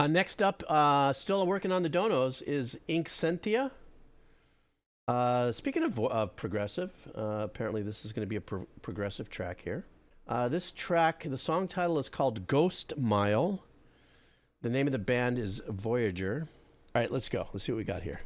Next up, still working on the donos, is Incentia. Speaking of progressive, apparently this is going to be a progressive track here. This track, the song title is called Ghost Mile. The name of the band is Voyager. All right, let's go. Let's see what we got here.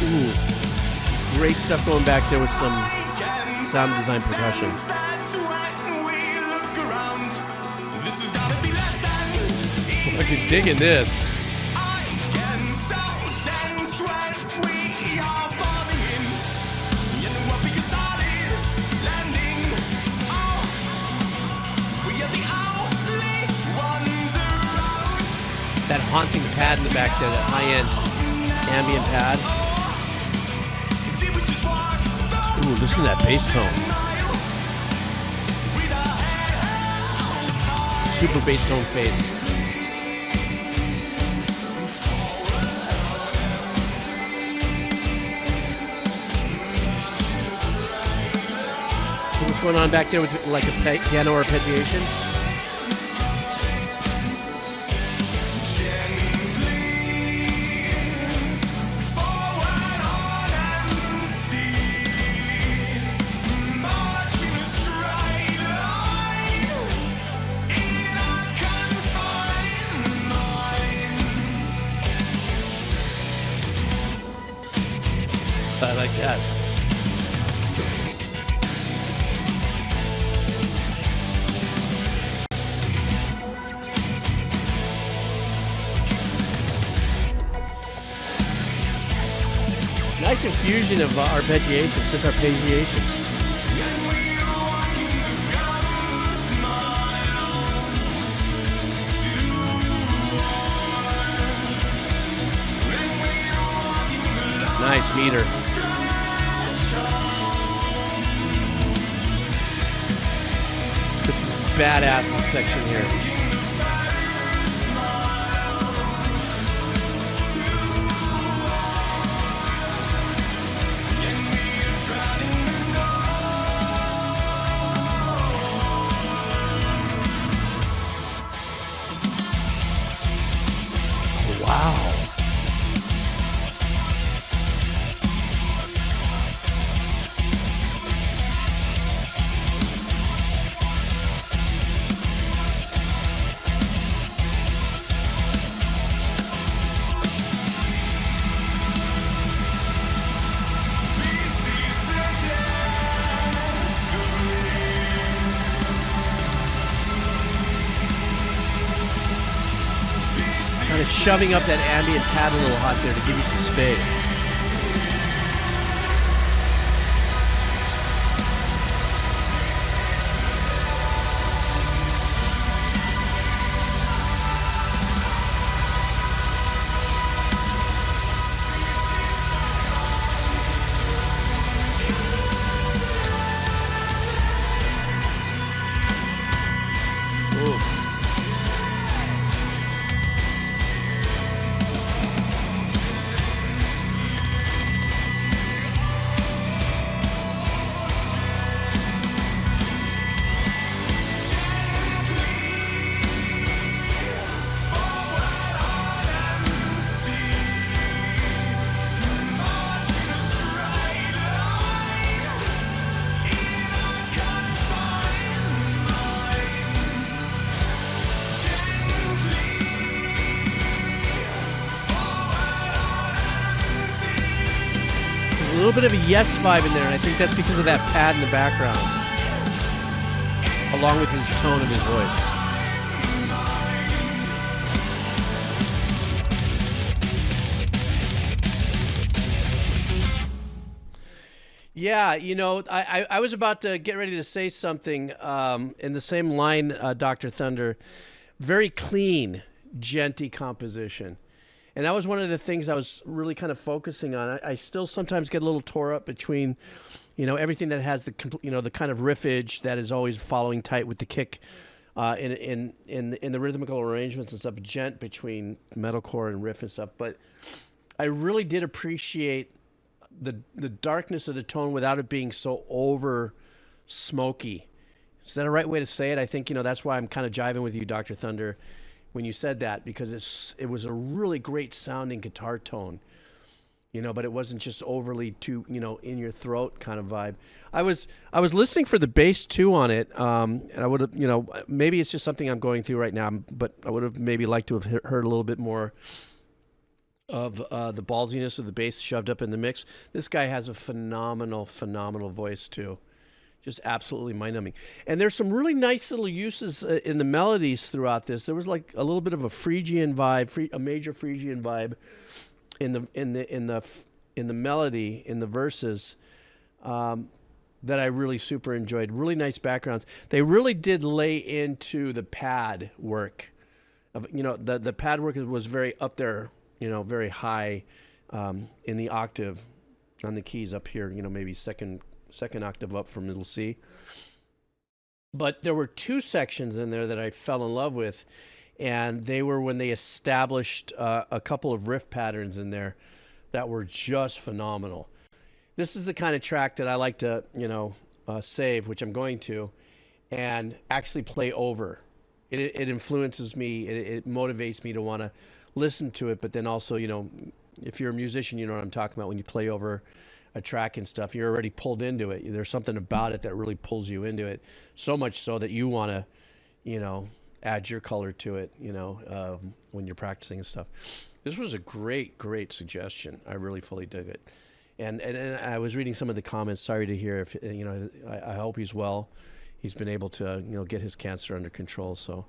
Ooh, great stuff going back there with some sound design percussion. I'm fucking digging this. That haunting pad in the back there, that high-end ambient pad. Ooh, listen to that bass tone. Super bass tone face. What's going on back there with like a piano arpeggiation? I like that. Nice infusion of arpeggiations, synth arpeggiations. Nice meter. This is badass, this section here. Wow. Kind of shoving up that ambient pad a little hot there to give you some space. A little bit of a Yes vibe in there, and I think that's because of that pad in the background, along with his tone of his voice. Yeah, you know, I was about to get ready to say something in the same line, Dr. Thunder. Very clean, genty composition. And that was one of the things I was really kind of focusing on. I still sometimes get a little tore up between, everything that has the the kind of riffage that is always following tight with the kick, in the rhythmical arrangements and stuff, gent between metalcore and riff and stuff. But I really did appreciate the darkness of the tone without it being so over smoky. Is that a right way to say it? I think that's why I'm kind of jiving with you, Dr. Thunder, when you said that, because it was a really great sounding guitar tone. But it wasn't just overly too, in your throat kind of vibe. I was listening for the bass too on it, and I would have, maybe it's just something I'm going through right now, but I would have maybe liked to have heard a little bit more of the ballsiness of the bass shoved up in the mix. This guy has a phenomenal voice too, just absolutely mind-numbing. And there's some really nice little uses in the melodies throughout this. There was like a little bit of a Phrygian vibe, a major Phrygian vibe in the melody, in the verses, that I really super enjoyed. Really nice backgrounds. They really did lay into the pad work. The pad work was very up there, very high, in the octave on the keys up here. Maybe second octave up from middle C. But there were two sections in there that I fell in love with. And they were when they established a couple of riff patterns in there that were just phenomenal. This is the kind of track that I like to, save, which I'm going to, and actually play over. It influences me. It motivates me to want to listen to it. But then also, if you're a musician, you know what I'm talking about when you play over a track and stuff. You're already pulled into it. There's something about it that really pulls you into it. So much so that you want to, add your color to it, when you're practicing and stuff. This was a great suggestion. I really fully dig it. And I was reading some of the comments. Sorry to hear if, I hope he's well. He's been able to, get his cancer under control. So